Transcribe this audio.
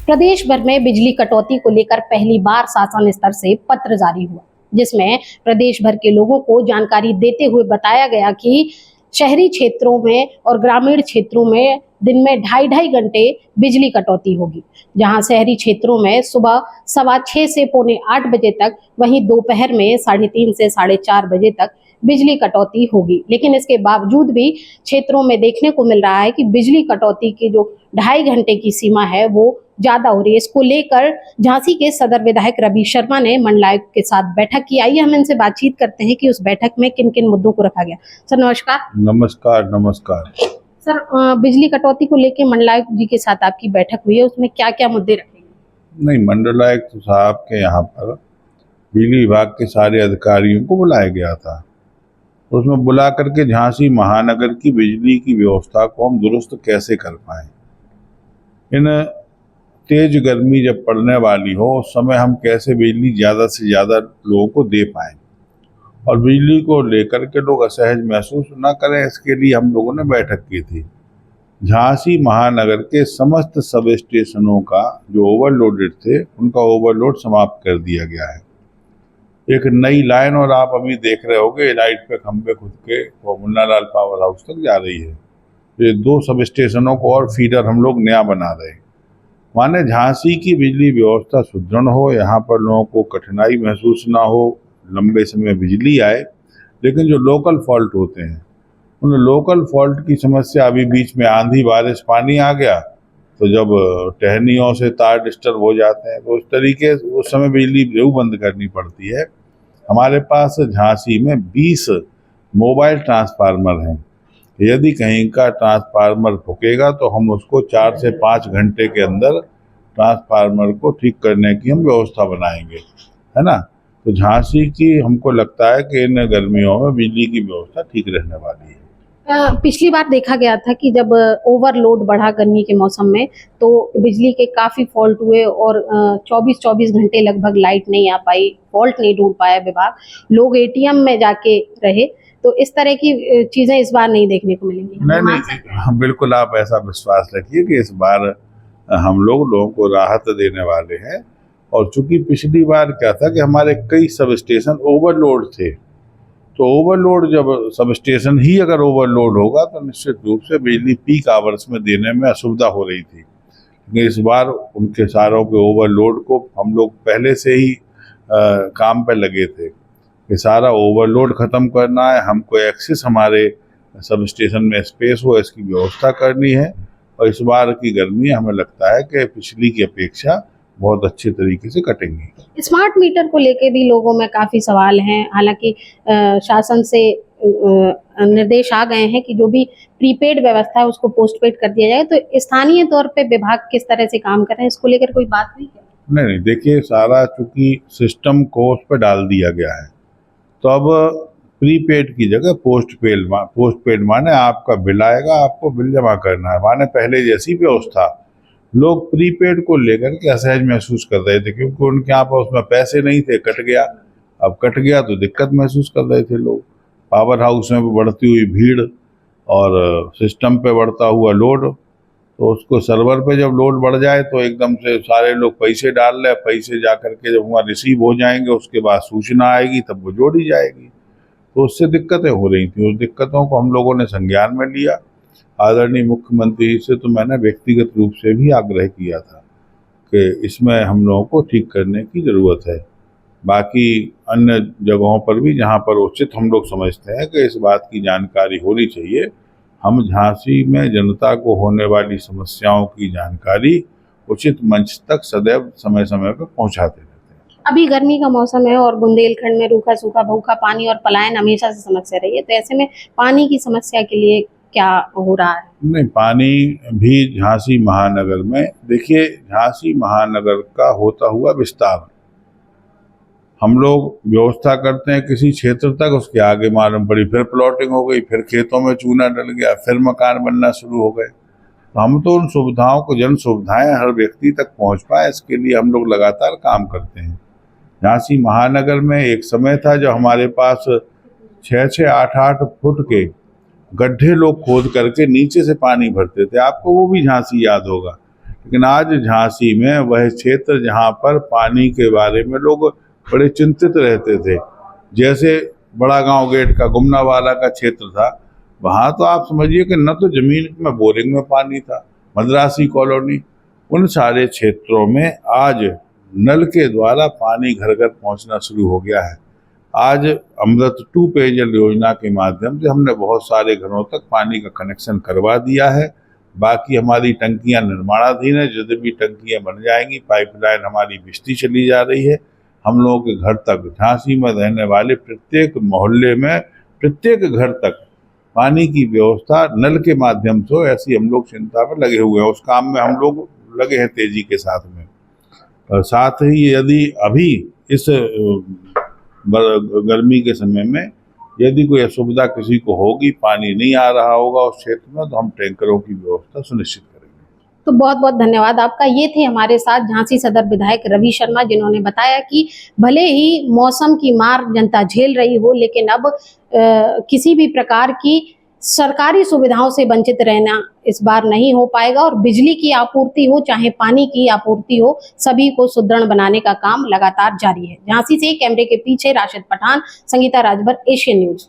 प्रदेश भर में बिजली कटौती को लेकर पहली बार शासन स्तर से पत्र जारी हुआ, जिसमें प्रदेश भर के लोगों को जानकारी देते हुए बताया गया कि शहरी क्षेत्रों में और ग्रामीण क्षेत्रों में दिन में 2.5 घंटे बिजली कटौती होगी, जहां शहरी क्षेत्रों में सुबह 6:15 से 7:45 बजे तक, वहीं दोपहर में 3:30 से 4:30 बजे तक बिजली कटौती होगी। लेकिन इसके बावजूद भी क्षेत्रों में देखने को मिल रहा है कि बिजली कटौती की जो 2.5 घंटे की सीमा है वो ज्यादा हो रही है। इसको लेकर झांसी के सदर विधायक रवि शर्मा ने मंडलायुक्त के साथ बैठक की। आइए हम इनसे बातचीत करते हैं कि उस बैठक में किन किन मुद्दों को रखा गया। सर नमस्कार। नमस्कार। नमस्कार सर, बिजली कटौती को लेकर मंडलायुक्त जी के साथ आपकी बैठक हुई है, उसमें क्या क्या मुद्दे रखे गए? नहीं, मंडलायुक्त साहब के यहाँ पर बिजली विभाग के सारे अधिकारियों को बुलाया गया था। उसमें बुला करके झांसी महानगर की बिजली की व्यवस्था को हम दुरुस्त कैसे कर पाएं, इन तेज गर्मी जब पड़ने वाली हो उस समय हम कैसे बिजली ज़्यादा से ज़्यादा लोगों को दे पाएं और बिजली को लेकर के लोग असहज महसूस न करें, इसके लिए हम लोगों ने बैठक की थी। झांसी महानगर के समस्त सब स्टेशनों का जो ओवरलोडेड थे उनका ओवरलोड समाप्त कर दिया गया है। एक नई लाइन, और आप अभी देख रहे होगे लाइट पे खंभे खुद के वो मुन्नालाल पावर हाउस तक जा रही है। ये 2 सब स्टेशनों को और फीडर हम लोग नया बना रहे हैं। माने झांसी की बिजली व्यवस्था सुदृढ़ हो, यहाँ पर लोगों को कठिनाई महसूस ना हो, लंबे समय बिजली आए। लेकिन जो लोकल फॉल्ट होते हैं उन लोकल फॉल्ट की समस्या, अभी बीच में आंधी बारिश पानी आ गया तो जब टहनियों से तार डिस्टर्ब हो जाते हैं तो उस तरीके उस समय बिजली जरूर बंद करनी पड़ती है। हमारे पास झांसी में 20 मोबाइल ट्रांसफार्मर हैं। यदि कहीं का ट्रांसफार्मर फूकेगा तो हम उसको 4 से 5 घंटे के अंदर ट्रांसफार्मर को ठीक करने की हम व्यवस्था बनाएंगे, है ना। तो झांसी की हमको लगता है कि इन गर्मियों में बिजली की व्यवस्था ठीक रहने वाली है। पिछली बार देखा गया था कि जब ओवरलोड बढ़ा गर्मी के मौसम में तो बिजली के काफी फॉल्ट हुए और 24 घंटे लगभग लाइट नहीं आ पाई, फॉल्ट नहीं ढूंढ पाया विभाग, लोग एटीएम में जाके रहे। तो इस तरह की चीजें इस बार नहीं देखने को मिलेंगी। नहीं, हम बिल्कुल, आप ऐसा विश्वास रखिए कि इस बार हम लोगों को राहत देने वाले हैं। और चूंकि पिछली बार क्या था कि हमारे कई सब स्टेशन ओवरलोड थे, तो ओवरलोड जब सब स्टेशन ही अगर ओवरलोड होगा तो निश्चित रूप से बिजली पीक आवर्स में देने में असुविधा हो रही थी। लेकिन इस बार उनके सारों के ओवरलोड को हम लोग पहले से ही काम पे लगे थे कि सारा ओवरलोड ख़त्म करना है, हमको एक्सेस हमारे सब स्टेशन में स्पेस हो, इसकी व्यवस्था करनी है। और इस बार की गर्मी हमें लगता है कि पिछली की अपेक्षा बहुत अच्छे तरीके से कटेंगी। स्मार्ट मीटर को लेके भी लोगों में काफी सवाल हैं। हालांकि शासन से निर्देश आ गए हैं कि जो भी प्रीपेड व्यवस्था है उसको पोस्टपेड कर दिया जाए। तो स्थानीय तौर पे विभाग किस तरह से काम कर रहे हैं, इसको लेकर कोई बात हुई क्या? नहीं, देखिए, सारा चूंकि सिस्टम को उस पर डाल दिया गया है तो अब प्रीपेड की जगह पोस्टपेड माने आपका बिल आएगा, आपको बिल जमा करना है। माने पहले जैसी व्यवस्था, लोग प्रीपेड को लेकर के असहज महसूस कर रहे थे क्योंकि उनके यहाँ पर उसमें पैसे नहीं थे, कट गया। अब कट गया तो दिक्कत महसूस कर रहे थे लोग। पावर हाउस में बढ़ती हुई भीड़ और सिस्टम पे बढ़ता हुआ लोड, तो उसको सर्वर पे जब लोड बढ़ जाए तो एकदम से सारे लोग पैसे डाल रहे, पैसे जा करके जब वहाँ रिसीव हो जाएंगे उसके बाद सूचना आएगी तब वो जोड़ी जाएगी। तो उससे दिक्कतें हो रही थी। उस दिक्कतों को हम लोगों ने संज्ञान में लिया। आदरणीय मुख्यमंत्री से तो मैंने व्यक्तिगत रूप से भी आग्रह किया था कि इसमें हम लोगों को ठीक करने की ज़रूरत है। बाकी अन्य जगहों पर भी जहाँ पर उचित हम लोग समझते हैं कि इस बात की जानकारी होनी चाहिए, हम झांसी में जनता को होने वाली समस्याओं की जानकारी उचित मंच तक सदैव समय समय पर पहुँचाते रहते हैं। अभी गर्मी का मौसम है और बुंदेलखंड में रूखा सूखा भूखा पानी और पलायन हमेशा से समस्या रही है। तो ऐसे में पानी की समस्या के लिए क्या हो रहा है? नहीं, पानी भी झांसी महानगर में, देखिए, झांसी महानगर का होता हुआ विस्तार, हम लोग व्यवस्था करते हैं किसी क्षेत्र तक, उसके आगे मालूम पड़ी फिर प्लॉटिंग हो गई, फिर खेतों में चूना डल गया, फिर मकान बनना शुरू हो गए। तो हम तो उन सुविधाओं को, जन सुविधाएं हर व्यक्ति तक पहुंच पाए, इसके लिए हम लोग लगातार काम करते हैं। झांसी महानगर में एक समय था जब हमारे पास 6-6, 8-8 फुट के गड्ढे लोग खोद करके नीचे से पानी भरते थे। आपको वो भी झांसी याद होगा। लेकिन आज झांसी में वह क्षेत्र जहाँ पर पानी के बारे में लोग बड़े चिंतित रहते थे, जैसे बड़ा गांव गेट का गुमनावाला का क्षेत्र था, वहाँ तो आप समझिए कि न तो जमीन में बोरिंग में पानी था, मद्रासी कॉलोनी, उन सारे क्षेत्रों में आज नल के द्वारा पानी घर घर पहुँचना शुरू हो गया है। आज अमृत 2 पेयजल योजना के माध्यम से हमने बहुत सारे घरों तक पानी का कनेक्शन करवा दिया है। बाकी हमारी टंकियां निर्माणाधीन है, जब भी टंकियां बन जाएंगी पाइपलाइन हमारी बिजली चली जा रही है। हम लोगों के घर तक, झांसी में रहने वाले प्रत्येक मोहल्ले में प्रत्येक घर तक पानी की व्यवस्था नल के माध्यम से, ऐसी हम लोग चिंता में लगे हुए हैं। उस काम में हम लोग लगे हैं तेजी के साथ में। साथ ही यदि अभी इस गर्मी के समय में यदि कोई असुविधा किसी को होगी, पानी नहीं आ रहा होगा उस क्षेत्र में, तो हम टैंकरों की व्यवस्था सुनिश्चित करेंगे। तो बहुत बहुत धन्यवाद आपका। ये थे हमारे साथ झांसी सदर विधायक रवि शर्मा, जिन्होंने बताया कि भले ही मौसम की मार जनता झेल रही हो, लेकिन अब किसी भी प्रकार की सरकारी सुविधाओं से वंचित रहना इस बार नहीं हो पाएगा और बिजली की आपूर्ति हो चाहे पानी की आपूर्ति हो, सभी को सुदृढ़ बनाने का काम लगातार जारी है। झांसी से कैमरे के पीछे राशिद पठान, संगीता राजभर, एशियन न्यूज।